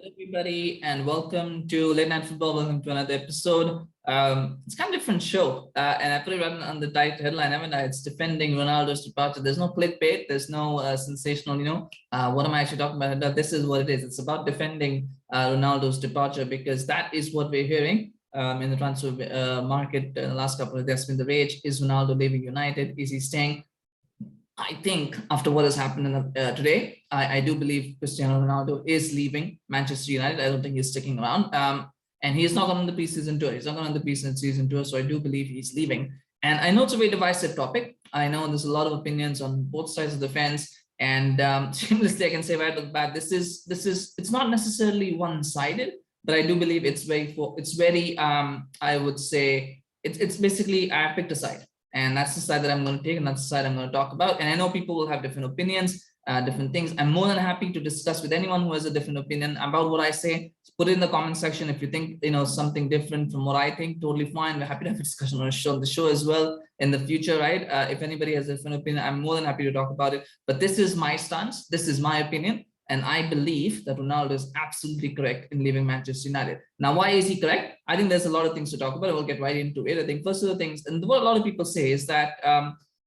Hello, everybody, and welcome to Late Night Football. Welcome to another episode. It's kind of different show, and I put it right on the title headline, haven't I? It's defending Ronaldo's departure. There's no clickbait. There's no sensational. What am I actually talking about? No, this is what it is. It's about defending Ronaldo's departure because that is what we're hearing in the transfer market in the last couple of days. Been the rage: is Ronaldo leaving United? Is he staying? I think after what has happened today, I do believe Cristiano Ronaldo is leaving Manchester United. I don't think he's sticking around. And he is not going on the preseason tour. He's not going on the preseason tour. So I do believe he's leaving. And I know it's a very divisive topic. I know there's a lot of opinions on both sides of the fence. And shamelessly, I can say right off the bat, it's not necessarily one-sided, but I do believe it's very, I would say, it's basically I picked a side. And that's the side that I'm going to take, and that's the side I'm going to talk about. And I know people will have different opinions, different things. I'm more than happy to discuss with anyone who has a different opinion about what I say. Put it in the comment section if you think something different from what I think. Totally fine. We're happy to have a discussion on the show as well in the future, right? If anybody has a different opinion, I'm more than happy to talk about it. But this is my stance. This is my opinion. And I believe that Ronaldo is absolutely correct in leaving Manchester United. Now, why is he correct? I think there's a lot of things to talk about. We'll get right into it. I think first of the things, and what a lot of people say is that,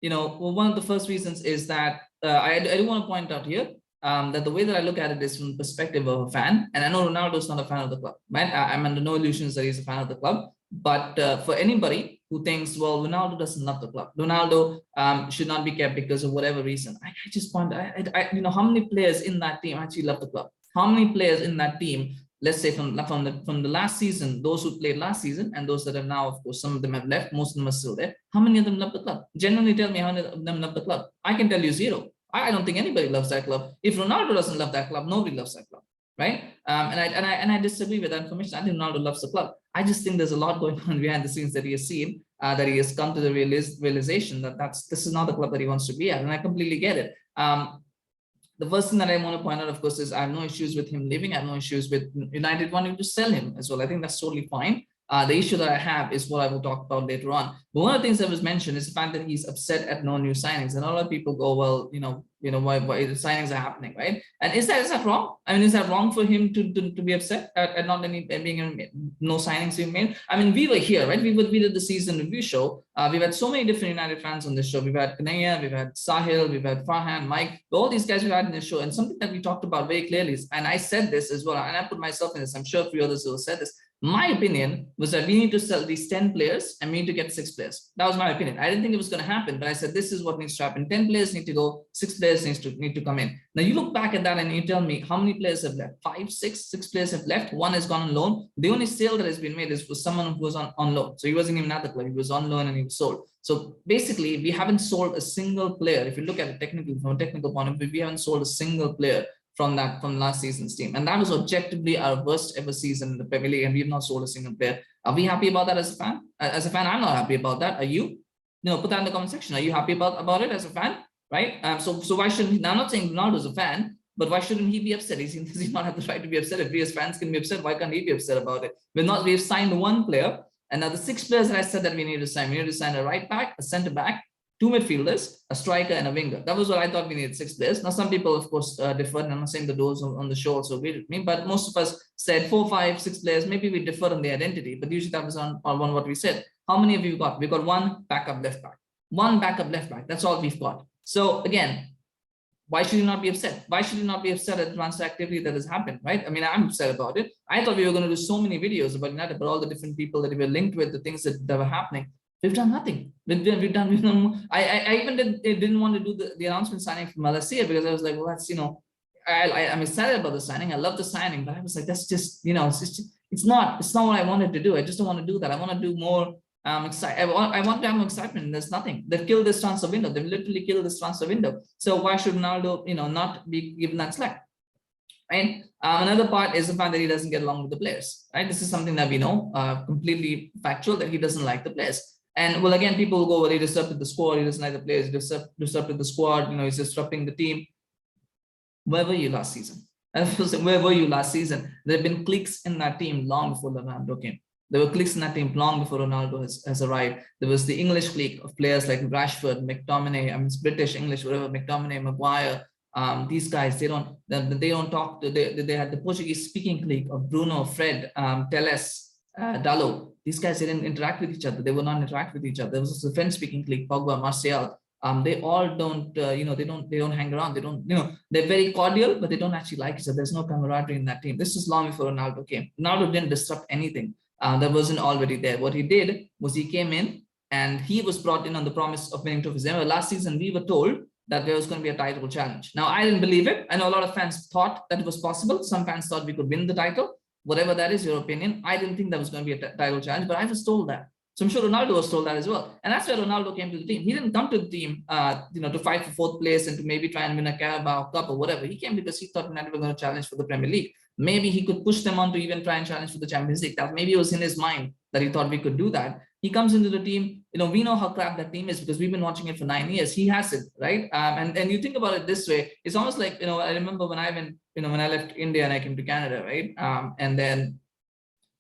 one of the first reasons is that I do want to point out here that the way that I look at it is from the perspective of a fan. And I know Ronaldo is not a fan of the club, right? I'm under no illusions that he's a fan of the club. But for anybody who thinks, well, Ronaldo doesn't love the club, Ronaldo should not be kept because of whatever reason. I just want, how many players in that team actually love the club? How many players in that team, let's say from the last season, those who played last season and those that have now, of course, some of them have left, most of them are still there. How many of them love the club? Genuinely tell me how many of them love the club. I can tell you zero. I don't think anybody loves that club. If Ronaldo doesn't love that club, nobody loves that club. Right? And I disagree with that information. I think Ronaldo loves the club. I just think there's a lot going on behind the scenes that he has seen, that he has come to the realization that this is not the club that he wants to be at. And I completely get it. The first thing that I want to point out, of course, is I have no issues with him leaving. I have no issues with United wanting to sell him as well. I think that's totally fine. The issue that I have is what I will talk about later on. But one of the things that was mentioned is the fact that he's upset at no new signings. And a lot of people go, well, why the signings are happening, right? And is that wrong? I mean, is that wrong for him to be upset at not being no signings being made? I mean, we were here, right? We did the season review show. We've had so many different United fans on this show. We've had Kanaya, we've had Sahil, we've had Farhan, Mike, all these guys we've had in this show. And something that we talked about very clearly is, and I said this as well, and I put myself in this, I'm sure a few others will have said this. My opinion was that we need to sell these 10 players and we need to get 6 players. That was my opinion. I didn't think it was going to happen, but I said, this is what needs to happen. 10 players need to go, 6 players need to come in. Now you look back at that and you tell me how many players have left? 6 players have left. 1 has gone on loan. The only sale that has been made is for someone who was on loan. So he wasn't even at the club. He was on loan and he was sold. So basically we haven't sold a single player. If you look at it technically from a technical point of view, we haven't sold a single player from last season's team. And that was objectively our worst ever season in the Premier League, and we've not sold a single player. Are we happy about that as a fan? As a fan, I'm not happy about that. Are you? Put that in the comment section. Are you happy about it as a fan? Right? So why shouldn't he? Now, I'm not saying Ronaldo's a fan, but why shouldn't he be upset? Does he not have the right to be upset? If we as fans can be upset, why can't he be upset about it? We've signed 1 player, and now the 6 players that I said that we need to sign. We need to sign a right back, a centre back, 2 midfielders, a striker, and a winger. That was what I thought we needed, 6 players. Now, some people, of course, differed, and I'm not saying the doors on the show also agreed with me, but most of us said 4, 5, 6 players. Maybe we differed on the identity, but usually that was on what we said. How many have you got? We've got 1 backup left back. 1 backup left back. That's all we've got. So again, why should you not be upset? Why should you not be upset at the transfer activity that has happened, right? I mean, I'm upset about it. I thought we were going to do so many videos about United, but all the different people that we were linked with, the things that were happening. We've done nothing. We've done. I even didn't want to do the announcement signing for Malacia because I was like, well, that's I'm excited about the signing. I love the signing, but I was like, that's just it's not what I wanted to do. I just don't want to do that. I want to do more. I want to have more excitement. And there's nothing. They've killed this transfer window. They've literally killed this transfer window. So why should Ronaldo not be given that slack? Right? Another part is the fact that he doesn't get along with the players. Right? This is something that we know, completely factual, that he doesn't like the players. And well, again, people will go, well, he disrupted the squad, he doesn't like the players, he disrupted the squad, he's disrupting the team. Where were you last season? Where were you last season? There have been cliques in that team long before Ronaldo came. There were cliques in that team long before Ronaldo has arrived. There was the English clique of players like Rashford, McTominay, it's British, English, whatever, McTominay, Maguire, These guys, they don't talk. They had the Portuguese speaking clique of Bruno, Fred, Teles, Dallo. These guys didn't interact with each other. They would not interact with each other. There was also the French speaking clique, Pogba, Martial. They all don't, they don't hang around. They don't, they're very cordial, but they don't actually like each other. There's no camaraderie in that team. This is long before Ronaldo came. Ronaldo didn't disrupt anything that wasn't already there. What he did was he came in and he was brought in on the promise of winning trophies. Remember, last season we were told that there was going to be a title challenge. Now, I didn't believe it. I know a lot of fans thought that it was possible. Some fans thought we could win the title. Whatever that is, your opinion. I didn't think that was going to be a title challenge, but I was told that. So I'm sure Ronaldo was told that as well. And that's where Ronaldo came to the team. He didn't come to the team, to fight for fourth place and to maybe try and win a Carabao Cup or whatever. He came because he thought United were going to challenge for the Premier League. Maybe he could push them on to even try and challenge for the Champions League. That maybe it was in his mind that he thought we could do that. He comes into the team. We know how crap that team is because we've been watching it for 9 years. He has it, right? And you think about it this way. It's almost like, I remember when I went, when I left India and I came to Canada, right? And then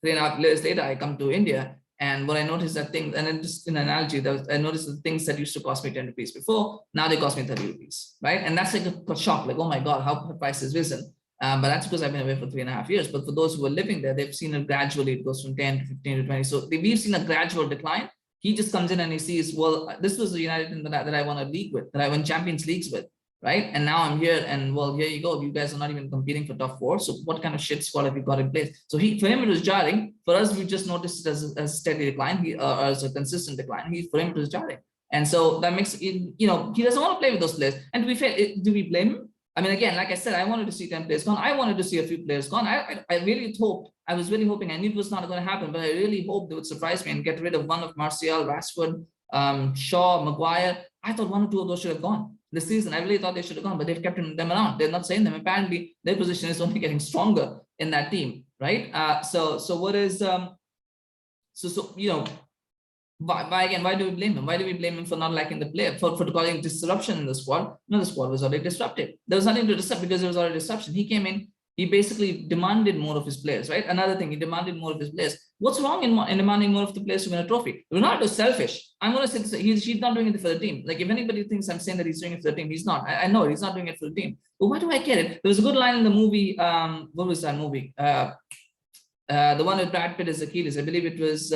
3.5 years later, I come to India. And what I noticed that things, and then just in an analogy, I noticed the things that used to cost me 10 rupees before, now they cost me 30 rupees, right? And that's like a shock, like, oh my God, how the price has risen. But that's because I've been away for 3.5 years. But for those who are living there, they've seen it gradually. It goes from 10 to 15 to 20. So we've seen a gradual decline. He just comes in and he sees, well, this was the United team that I won a league with, that I won Champions Leagues with, right? And now I'm here and, well, here you go. You guys are not even competing for top 4. So what kind of shit squad have you got in place? So for him, it was jarring. For us, we just noticed it as a steady decline, as a consistent decline. For him, it was jarring. And so that makes it, he doesn't want to play with those players. And to be fair, do we blame him? I mean, again, like I said, I wanted to see 10 players gone. I wanted to see a few players gone. I really hoped, I was really hoping, I knew it was not going to happen, but I really hoped they would surprise me and get rid of one of Martial, Rashford, Shaw, Maguire. I thought 1 or 2 of those should have gone this season. I really thought they should have gone, but they've kept them around. They're not saying them. Apparently, their position is only getting stronger in that team, right? Why do we blame him? Why do we blame him for not liking the player, for causing disruption in the squad? No, the squad was already disrupted. There was nothing to disrupt because there was already disruption. He came in, he basically demanded more of his players, right? Another thing, he demanded more of his players. What's wrong in demanding more of the players to win a trophy? Ronaldo's selfish. I'm going to say he's not doing it for the team. Like, if anybody thinks I'm saying that he's doing it for the team, he's not. I know he's not doing it for the team. But why do I care? There was a good line in the movie. What was that movie? The one with Brad Pitt as Achilles. I believe it was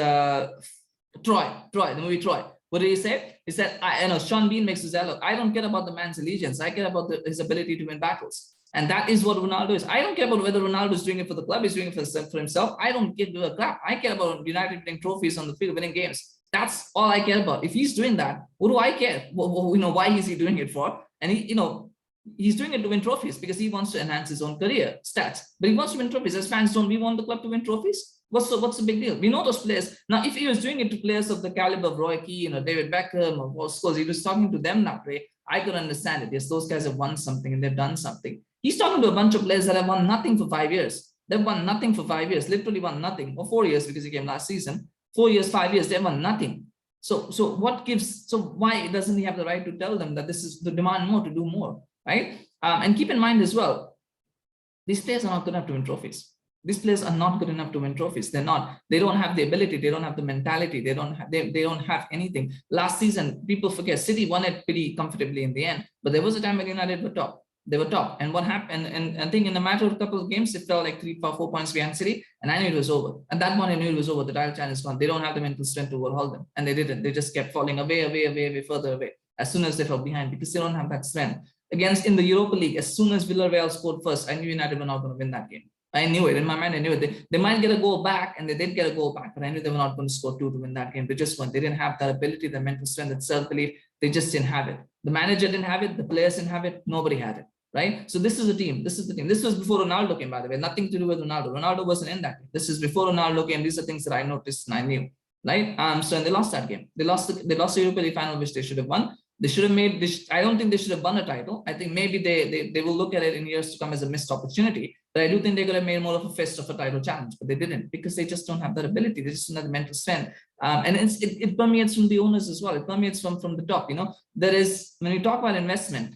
Troy, the movie Troy. What did he say? He said, I know Sean Bean makes his dialogue. I don't care about the man's allegiance. I care about his ability to win battles. And that is what Ronaldo is. I don't care about whether Ronaldo is doing it for the club, he's doing it for himself. I don't give a crap. I care about United winning trophies on the field, winning games. That's all I care about. If he's doing that, what do I care? Why is he doing it for? And he's doing it to win trophies because he wants to enhance his own career stats. But he wants to win trophies. As fans, don't we want the club to win trophies? What's the big deal? We know those players. Now, if he was doing it to players of the caliber of Roy Keane or David Beckham or Paul Scholes, he was talking to them that way, I could understand it. Yes, those guys have won something and they've done something. He's talking to a bunch of players that have won nothing for 5 years. They've won nothing for 5 years, literally won nothing, or 4 years because he came last season. 4 years, 5 years, they've won nothing. So why doesn't he have the right to tell them that this is to demand more, to do more, right? And keep in mind as well, these players are not good enough to win trophies. These players are not good enough to win trophies. They're not. They don't have the ability. They don't have the mentality. They don't have anything. Last season, people forget, City won it pretty comfortably in the end, but there was a time when United were top. They were top. And what happened? And I think in a matter of a couple of games, it fell like 3 or 4 points behind City. And I knew it was over. At that point, I knew it was over. The title challenge is gone. They don't have the mental strength to overhaul them. And they didn't. They just kept falling away, further away as soon as they fell behind because they don't have that strength. In the Europa League, as soon as Villarreal scored first, I knew United were not going to win that game. I knew it. In my mind, I knew it. They might get a goal back, and they did get a goal back, but I knew they were not going to score 2 to win that game. They just weren't. They didn't have that ability, the mental strength, that self-belief. They just didn't have it. The manager didn't have it. The players didn't have it. Nobody had it, right? So this is the team. This is the team. This was before Ronaldo came, by the way. Nothing to do with Ronaldo. Ronaldo wasn't in that game. This is before Ronaldo came. These are things that I noticed and I knew, right? And they lost that game. They lost the Europa League final, which they should have won. They should have made this. I don't think they should have won a title. I think maybe they will look at it in years to come as a missed opportunity. But I do think they could have made more of a fist of a title challenge, but they didn't because they just don't have that ability. They just don't have the mental strength. And it permeates from the owners as well. It permeates from the top. There is, when we talk about investment,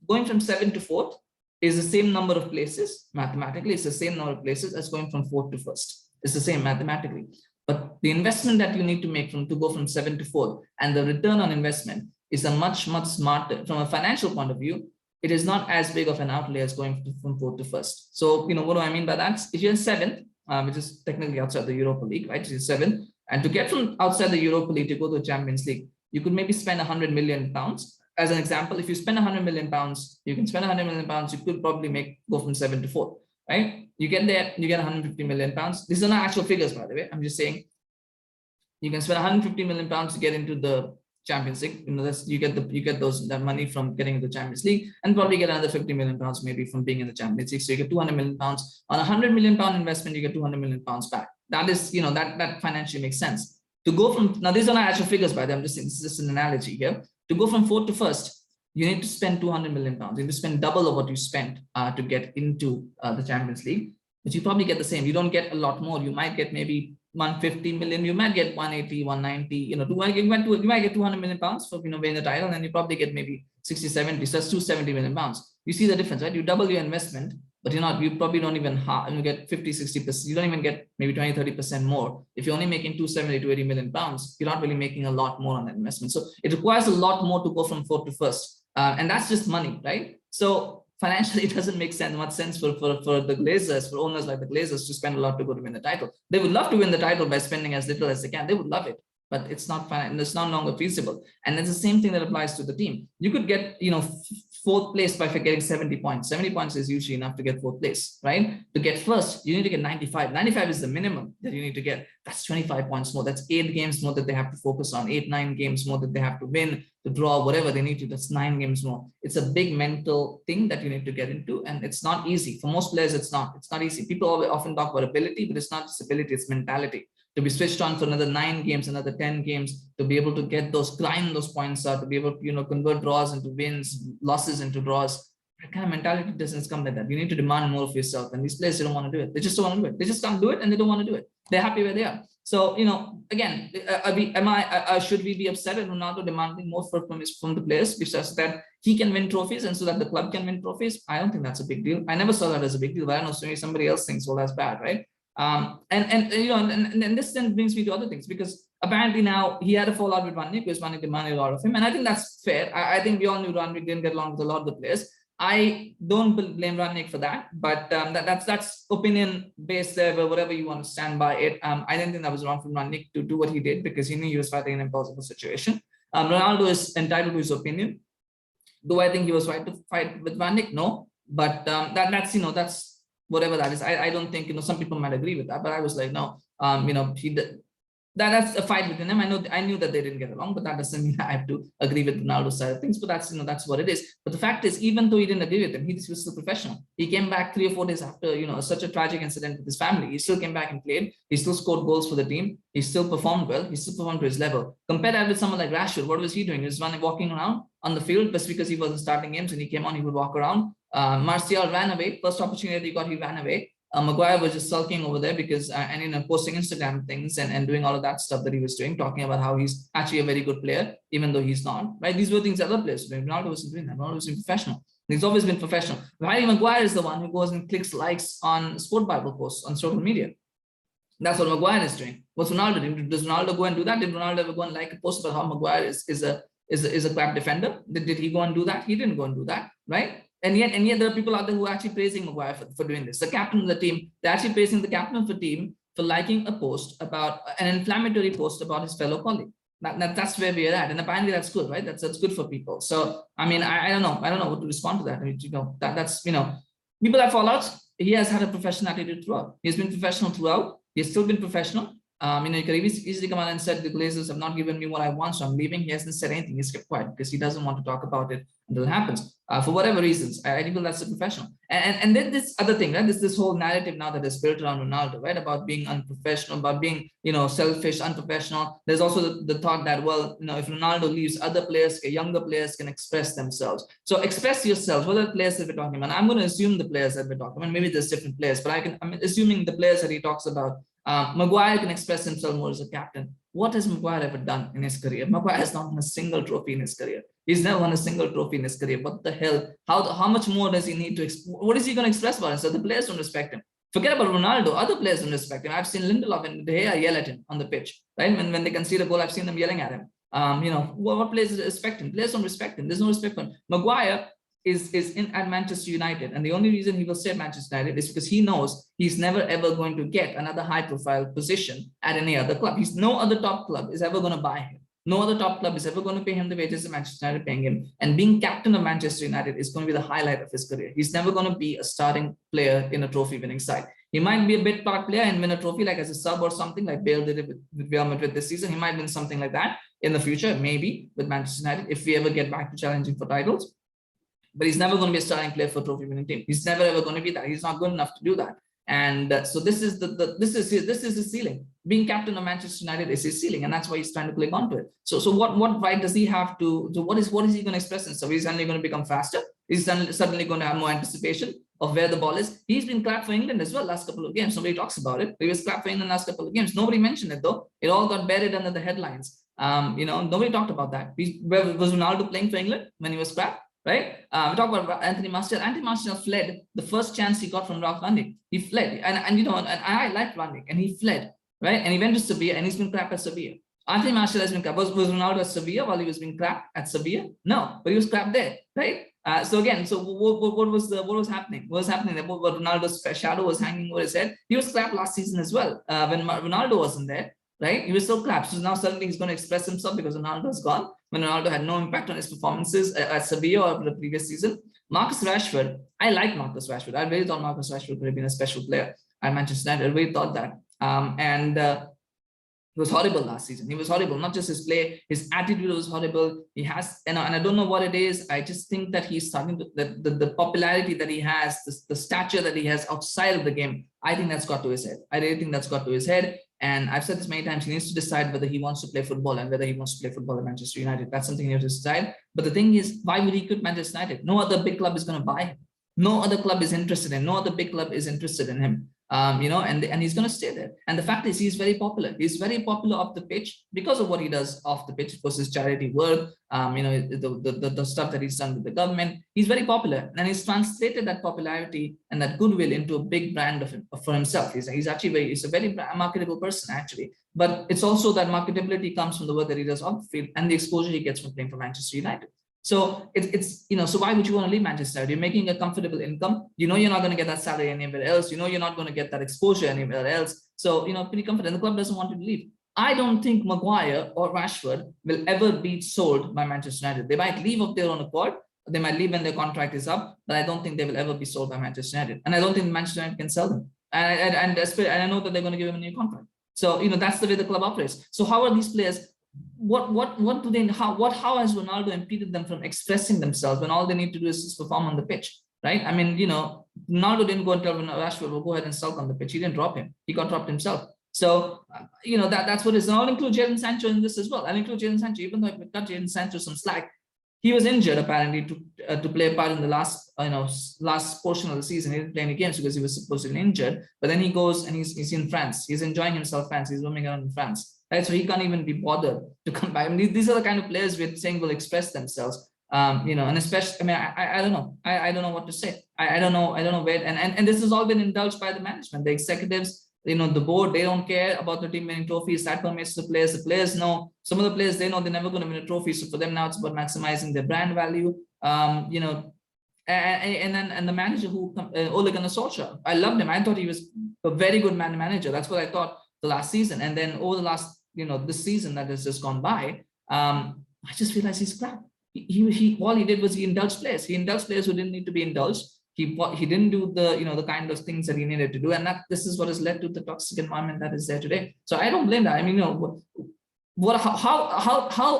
going from 7th to 4th is the same number of places mathematically. It's the same number of places as going from 4th to 1st. It's the same mathematically. But the investment that you need to make to go from 7th to 4th and the return on investment is a much smarter, from a financial point of view, it is not as big of an outlay as going from fourth to first. So, what do I mean by that? If you're in seventh, which is technically outside the Europa League, right? You're seventh, and to get from outside the Europa League to go to the Champions League, you could maybe spend £100 million. As an example, if you spend £100 million, you can spend £100 million, you could probably go from seventh to fourth, right? You get there, you get £150 million. These are not actual figures, by the way. I'm just saying you can spend £150 million to get into the Champions League. You get that money from getting into the Champions League, and probably get another £50 million maybe from being in the Champions League. So you get £200 million on a £100 million investment. You get £200 million back. That is, that financially makes sense. To go from, now these are not actual figures, by the way. I'm just saying, this is just an analogy here. To go from fourth to first, you need to spend £200 million. You need to spend double of what you spent to get into the Champions League, but you probably get the same. You don't get a lot more. You might get maybe 150 million, you might get 180, 190, you might get £200 million for winning the title, and you probably get maybe 60, 70, so that's £270 million. You see the difference, right? You double your investment, but you probably don't even you get 50, 60%. You don't even get maybe 20, 30% more. If you're only making 270 to 80 million pounds, you're not really making a lot more on that investment. So it requires a lot more to go from fourth to first. And that's just money, right? So financially, it doesn't make much sense for the Glazers, for owners like the Glazers, to spend a lot to go to win the title. They would love to win the title by spending as little as they can. They would love it, but it's not it's no longer feasible. And it's the same thing that applies to the team. You could get, fourth place by getting 70 points. 70 points is usually enough to get fourth place, right? To get first, you need to get 95. 95 is the minimum that you need to get. That's 25 points more. That's 8 games more that they have to focus on, 9 games more that they have to win, to draw, whatever they need to. That's 9 games more. It's a big mental thing that you need to get into, and it's not easy. For most players, it's not easy. People often talk about ability, but it's not just ability, it's mentality. To be switched on for another 9 games, another 10 games, to be able to get grind those points out, to be able to, convert draws into wins, losses into draws. That kind of mentality doesn't come like that. You need to demand more of yourself. And these players, they don't want to do it. They just don't want to do it. They just can't do it, and they don't want to do it. They're happy where they are. So, again, should we be upset at Ronaldo demanding more from the players, because that he can win trophies and so that the club can win trophies? I don't think that's a big deal. I never saw that as a big deal, but I know maybe somebody else thinks, well, that's bad, right? And this then brings me to other things, because apparently now he had a fallout with Van Dijk, because Van Dijk demanded a lot of him, and I think that's fair. I think we all knew Van Dijk didn't get along with a lot of the players. I don't blame Van Dijk for that, but that's opinion based there, whatever you want to stand by it. I didn't think that was wrong for Van Dijk to do what he did, because he knew he was fighting an impossible situation. Ronaldo is entitled to his opinion. Do I think he was right to fight with Van Dijk? No, but that's whatever that is. I don't think, some people might agree with that, but I was like, no, that's a fight within them. I knew that they didn't get along, but that doesn't mean I have to agree with Ronaldo's side of things. But that's what it is. But the fact is, even though he didn't agree with him, he was still professional. He came back 3 or 4 days after, such a tragic incident with his family. He still came back and played. He still scored goals for the team. He still performed well. He still performed to his level. Compare that with someone like Rashford. What was he doing? He was walking around on the field just because he wasn't starting games, and he came on, he would walk around. Martial ran away. First opportunity he got, he ran away. Maguire was just sulking over there because, posting Instagram things and doing all of that stuff that he was doing, talking about how he's actually a very good player, even though he's not, right? These were things other players were doing. Ronaldo wasn't doing that. Ronaldo was professional. He's always been professional. Harry Maguire is the one who goes and clicks likes on Sport Bible posts on social media. That's what Maguire is doing. What's Ronaldo doing? Does Ronaldo go and do that? Did Ronaldo ever go and like a post about how Maguire is a crap defender? Did he go and do that? He didn't go and do that, right? And yet there are people out there who are actually praising Maguire for doing this. The captain of the team, they're actually praising the captain of the team for liking a post about an inflammatory post about his fellow colleague. That's where we are at. And apparently that's good, right? That's good for people. So, I don't know. I don't know what to respond to that. That's people have fallouts. He has had a professional attitude throughout. He's been professional throughout. He's still been professional. You could easily come out and said the Glazers have not given me what I want, so I'm leaving. He hasn't said anything. He's kept quiet because he doesn't want to talk about it until it happens. For whatever reasons, I think that's a professional. And then this other thing, right? This whole narrative now that is built around Ronaldo, right? About being unprofessional, about being, selfish, unprofessional. There's also the thought that, well, if Ronaldo leaves, other players, younger players can express themselves. So express yourselves. What are the players that we're talking about? I'm going to assume the players that we're talking about. Maybe there's different players, but I'm assuming the players that he talks about. Maguire can express himself more as a captain. What has Maguire ever done in his career? Maguire has not won a single trophy in his career. He's never won a single trophy in his career. What the hell? How much more does he need to? What is he going to express about himself? The players don't respect him. Forget about Ronaldo. Other players don't respect him. I've seen Lindelof and De Gea yell at him on the pitch, right? When they concede a goal, I've seen them yelling at him. What players respect him? Players don't respect him. There's no respect for him. Maguire, is in at Manchester United, and the only reason he will stay at Manchester United is because he knows he's never ever going to get another high-profile position at any other club. No other top club is ever going to buy him. No other top club is ever going to pay him the wages that Manchester United paying him. And being captain of Manchester United is going to be the highlight of his career. He's never going to be a starting player in a trophy-winning side. He might be a bit part player and win a trophy like as a sub or something, like Bale did it with Real Madrid this season. He might win something like that in the future, maybe with Manchester United, if we ever get back to challenging for titles. But he's never going to be a starting player for a trophy-winning team. He's never ever going to be that. He's not good enough to do that. And so this is his ceiling. Being captain of Manchester United is his ceiling, and that's why he's trying to cling onto it. So what right does he have to what is he going to express himself? He's suddenly going to become faster. He's suddenly going to have more anticipation of where the ball is. He's been clapped for England as well last couple of games. Nobody talks about it. He was clapped for England last couple of games. Nobody mentioned it though. It all got buried under the headlines. Nobody talked about that. Was Ronaldo playing for England when he was clapped? Right? We talk about Antony Martial. Antony Martial fled the first chance he got from Ralph Rangnick. He fled, and I like Rangnick, and he fled, right? And he went to Sevilla, and he's been clapped at Sevilla. Antony Martial has been clapped. Was Ronaldo at Sevilla while he was being clapped at Sevilla? No, but he was clapped there, right? So what was happening? What was happening? What Ronaldo's shadow was hanging over his head. He was clapped last season as well when Ronaldo wasn't there. Right? He was still clapped. So now suddenly he's going to express himself because Ronaldo's gone. When Ronaldo had no impact on his performances at Sevilla or the previous season. Marcus Rashford, I like Marcus Rashford. I really thought Marcus Rashford could have been a special player at Manchester United. I really thought that. He was horrible last season. He was horrible. Not just his play, his attitude was horrible. He has, and I don't know what it is. I just think that he's starting to, the popularity that he has, the stature that he has outside of the game, I think that's got to his head. I really think that's got to his head. And I've said this many times, he needs to decide whether he wants to play football and whether he wants to play football at Manchester United. That's something he has to decide. But the thing is, why would he quit Manchester United? No other big club is going to buy him. No other club is interested in. No other big club is interested in him. And he's going to stay there. And the fact is, he's very popular. He's very popular off the pitch because of what he does off the pitch. Of course, his charity work, the stuff that he's done with the government. He's very popular, and he's translated that popularity and that goodwill into a big brand for himself. He's a very marketable person, actually. But it's also that marketability comes from the work that he does off the field and the exposure he gets from playing for Manchester United. So so why would you want to leave Manchester United? You're making a comfortable income. You're not going to get that salary anywhere else. You're not going to get that exposure anywhere else. So, pretty confident. The club doesn't want you to leave. I don't think Maguire or Rashford will ever be sold by Manchester United. They might leave of their own accord. They might leave when their contract is up, but I don't think they will ever be sold by Manchester United. And I don't think Manchester United can sell them. And I know that they're going to give him a new contract. So, that's the way the club operates. So how are these players? How has Ronaldo impeded them from expressing themselves when all they need to do is just perform on the pitch, right? I mean, Ronaldo didn't go and tell Rashford, well, go ahead and sulk on the pitch. He didn't drop him. He got dropped himself. So, that's what it is. And I'll include Jadon Sancho in this as well. I'll include Jadon Sancho, even though I cut Jadon Sancho some slack. He was injured apparently to play a part in the last portion of the season. He didn't play any games because he was supposedly injured. But then he goes and he's in France. He's enjoying himself in France. He's roaming around in France. Right? So he can't even be bothered to come back. I mean, these are the kind of players we're saying will express themselves. And especially, I don't know. I don't know what to say. I don't know where. And this has all been indulged by the management, the executives. The board, they don't care about the team winning trophies. That permits the players. The players know, some of the players, they know they're never going to win a trophy. So for them now, it's about maximizing their brand value. And the manager Ole Gunnar Solskjaer, I loved him. I thought he was a very good manager. That's what I thought the last season. And then over the last, this season that has just gone by, I just realized he's crap. He all he did was he indulged players. He indulged players who didn't need to be indulged. He didn't do the kind of things that he needed to do, and this is what has led to the toxic environment that is there today. So I don't blame that. I mean, how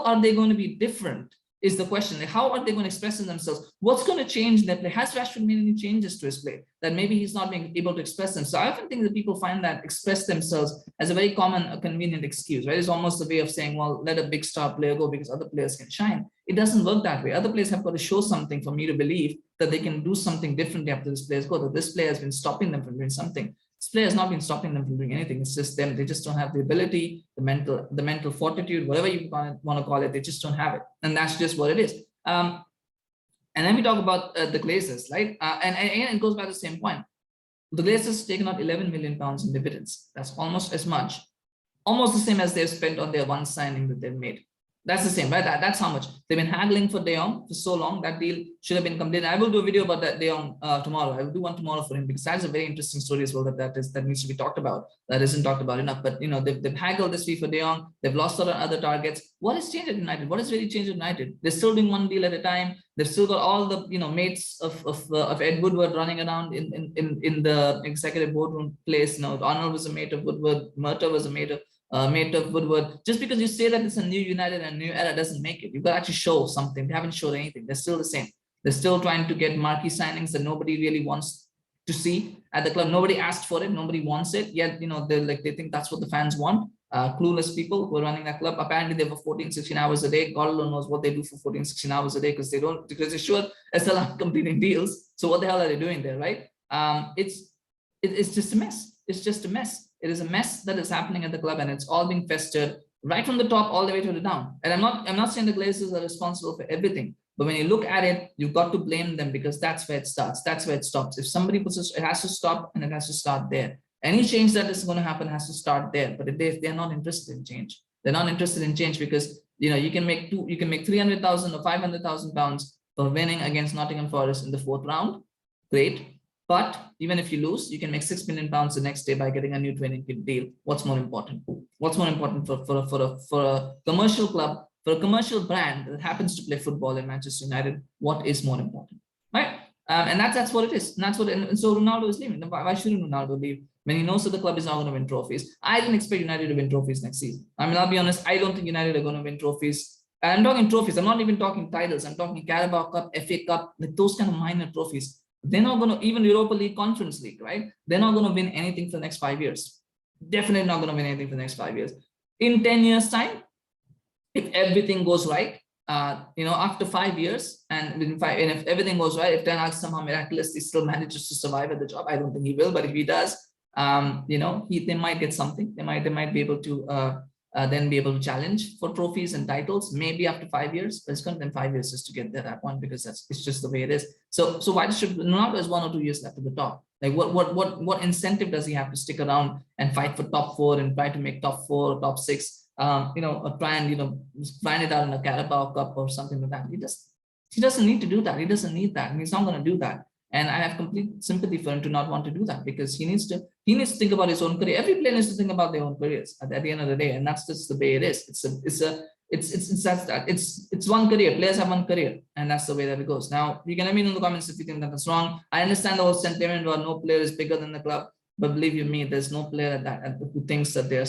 are they going to be different is the question. Like, how are they going to express themselves? What's going to change in their play? Has Rashford made any changes to his play that maybe he's not being able to express them? So I often think that people find that express themselves as a very common, convenient excuse, right? It's almost a way of saying, well, let a big star player go because other players can shine. It doesn't work that way. Other players have got to show something for me to believe that they can do something differently after this player's go, that this player has been stopping them from doing something. This player has not been stopping them from doing anything. It's just them. They just don't have the ability, the mental fortitude, whatever you want to call it. They just don't have it. And that's just what it is. And then we talk about the Glazers, right? And again, it goes back to the same point. The Glazers have taken out 11 million pounds in dividends. That's almost as much, almost the same as they've spent on their one signing that they've made. That's the same, right? That's how much they've been haggling for De Jong for so long. That deal should have been completed. I will do a video about that De Jong tomorrow. I will do one tomorrow for him because that's a very interesting story as well. That needs to be talked about. That isn't talked about enough. But they've haggled this fee for De Jong. They've lost out on other targets. What has changed at United? What has really changed at United? They're still doing one deal at a time. They've still got all the mates of Ed Woodward running around in the executive boardroom place. Arnold was a mate of Woodward. Murtough was a mate of Woodward. Just because you say that it's a new United and a new era doesn't make it. You've got to actually show something. They haven't showed anything. They're still the same. They're still trying to get marquee signings that nobody really wants to see at the club. Nobody asked for it. Nobody wants it. Yet, they think that's what the fans want. Clueless people who are running that club. Apparently, they have 14, 16 hours a day. God alone knows what they do for 14, 16 hours a day because they're sure SL aren't completing deals. So what the hell are they doing there, right? It's just a mess. It's just a mess. It is a mess that is happening at the club, and it's all being festered right from the top all the way to the down. And I'm not saying the Glazers are responsible for everything, but when you look at it, you've got to blame them because that's where it starts. That's where it stops. If somebody puts it has to stop, and it has to start there. Any change that is going to happen has to start there. But if they're not interested in change, they're not interested in change because you can make 300,000 or 500,000 pounds for winning against Nottingham Forest in the 4th round. Great. But even if you lose, you can make £6 million the next day by getting a new training deal. What's more important? What's more important for a commercial club, for a commercial brand that happens to play football in Manchester United? What is more important, right? And that's what it is. And so Ronaldo is leaving. Why shouldn't Ronaldo leave when he knows that the club is not going to win trophies? I didn't expect United to win trophies next season. I mean, I'll be honest. I don't think United are going to win trophies. I'm talking trophies. I'm not even talking titles. I'm talking Carabao Cup, FA Cup, like those kind of minor trophies. They're not going to, even Europa League, Conference League, right? They're not going to win anything for the next 5 years. Definitely not going to win anything for the next 5 years. In 10 years' time, if everything goes right, after 5 years, and if everything goes right, if Ten Hag somehow miraculously still manages to survive at the job, I don't think he will, but if he does, they might get something. They might be able to then be able to challenge for trophies and titles, maybe after 5 years, but it's going to take 5 years just to get there at that point because it's just the way it is. So why should Ronaldo has 1 or 2 years left at the top? Like what incentive does he have to stick around and fight for top 4 and try to make top 4 or top 6? Or try and find it out in a Carabao Cup or something like that. He doesn't need to do that. He doesn't need that, and he's not going to do that. And I have complete sympathy for him to not want to do that because he needs to think about his own career. Every player needs to think about their own careers at the end of the day, and that's just the way it is. It's one career. Players have one career, and that's the way that it goes. Now you can let me know in the comments if you think that that's wrong. I understand the whole sentiment where no player is bigger than the club, but believe you me, there's no player who thinks that they're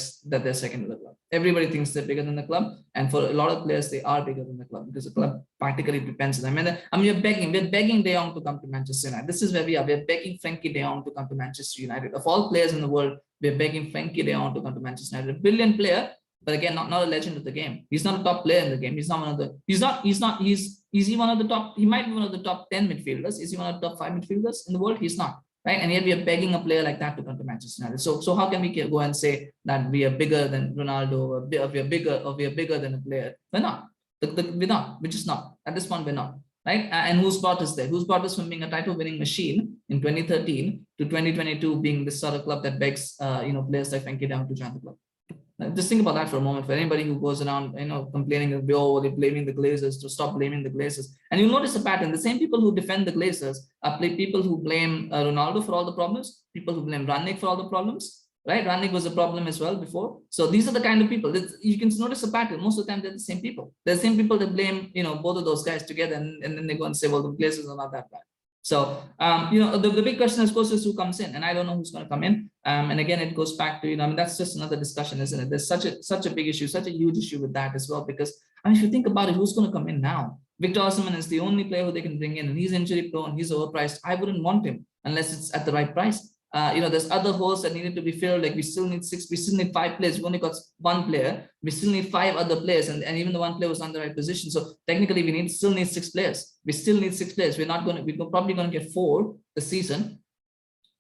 second to the club. Everybody thinks they're bigger than the club, and for a lot of players, they are bigger than the club because the club practically depends on them. We're begging De Jong to come to Manchester United. This is where we are. We're begging Frankie De Jong to come to Manchester United. Of all players in the world, we're begging Frankie De Jong to come to Manchester United. A brilliant player, but again, not a legend of the game. He's not a top player in the game. He's not one of the. Is he one of the top? He might be one of the top 10 midfielders. Is he one of the top 5 midfielders in the world? He's not. Right, and yet we are begging a player like that to come to Manchester United. So how can we go and say that we are bigger than Ronaldo, or we are bigger than a player? We're not. We're not. We're just not. At this point, we're not. Right? And whose brought us there? Who's brought us from being a title-winning machine in 2013 to 2022 being this sort of club that begs players like Frankie De Jong to join the club? Just think about that for a moment. For anybody who goes around, complaining that they're blaming the Glazers, to stop blaming the Glazers. And you'll notice a pattern. The same people who defend the Glazers are people who blame Ronaldo for all the problems, people who blame Rangnick for all the problems, right? Rangnick was a problem as well before. So these are the kind of people that you can notice a pattern. Most of the time, they're the same people. They're the same people that blame, both of those guys together, and then they go and say, well, the Glazers are not that bad. So, the big question, of course, is who comes in, and I don't know who's going to come in. And again, it goes back to, that's just another discussion, isn't it? There's such a big issue, such a huge issue with that as well, because if you think about it, who's going to come in now? Victor Osimhen is the only player who they can bring in, and he's injury prone, he's overpriced. I wouldn't want him unless it's at the right price. There's other holes that needed to be filled. Like we still need 5 players. We only got 1 player. We still need 5 other players, and even the 1 player was on the right position. So technically, we still need 6 players. We still need 6 players. We're probably going to get 4 this season,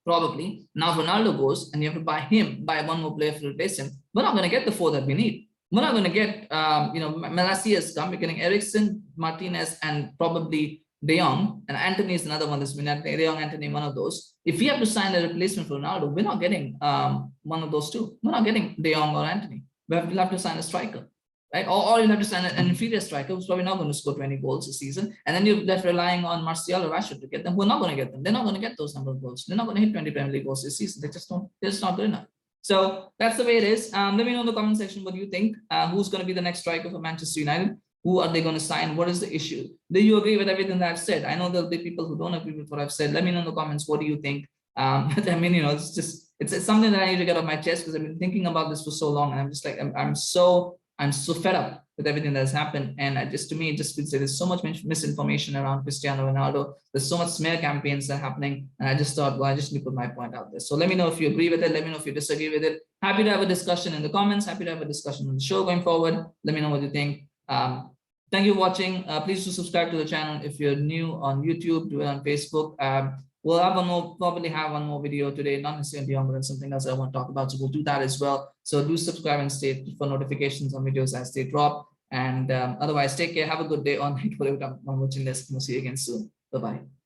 probably. Now Ronaldo goes, and you have to buy 1 more player to replace him. We're not going to get the 4 that we need. We're not going to get, Malacia has come. We're getting Eriksen, Martinez, and probably De Jong, and Antony is another one that's been at De Jong, Antony, one of those. If we have to sign a replacement for Ronaldo, we're not getting one of those 2. We're not getting De Jong or Antony. We'll have to sign a striker. right? Or you'll have to sign an inferior striker who's probably not going to score 20 goals a season. And then you're left relying on Martial or Rashford to get them, who are not going to get them. They're not going to get those number of goals. They're not going to hit 20 Premier League goals this season. They're just not good enough. So that's the way it is. Let me know in the comment section what you think. Who's going to be the next striker for Manchester United? Who are they going to sign? What is the issue? Do you agree with everything that I've said? I know there'll be people who don't agree with what I've said. Let me know in the comments. What do you think? But I mean, it's something that I need to get off my chest because I've been thinking about this for so long, and I'm just like, I'm so fed up with everything that's happened. And to me, it just feels like there's so much misinformation around Cristiano Ronaldo. There's so much smear campaigns that are happening. And I just thought, well, I just need to put my point out there. So let me know if you agree with it. Let me know if you disagree with it. Happy to have a discussion in the comments. Happy to have a discussion on the show going forward. Let me know what you think. Thank you for watching. Please do subscribe to the channel if you're new on YouTube, do it on Facebook. We'll have probably have one more video today, not necessarily on, but something else I want to talk about. So we'll do that as well. So do subscribe and stay for notifications on videos as they drop. And otherwise, take care. Have a good day on night, whatever I'm watching this. We'll see you again soon. Bye-bye.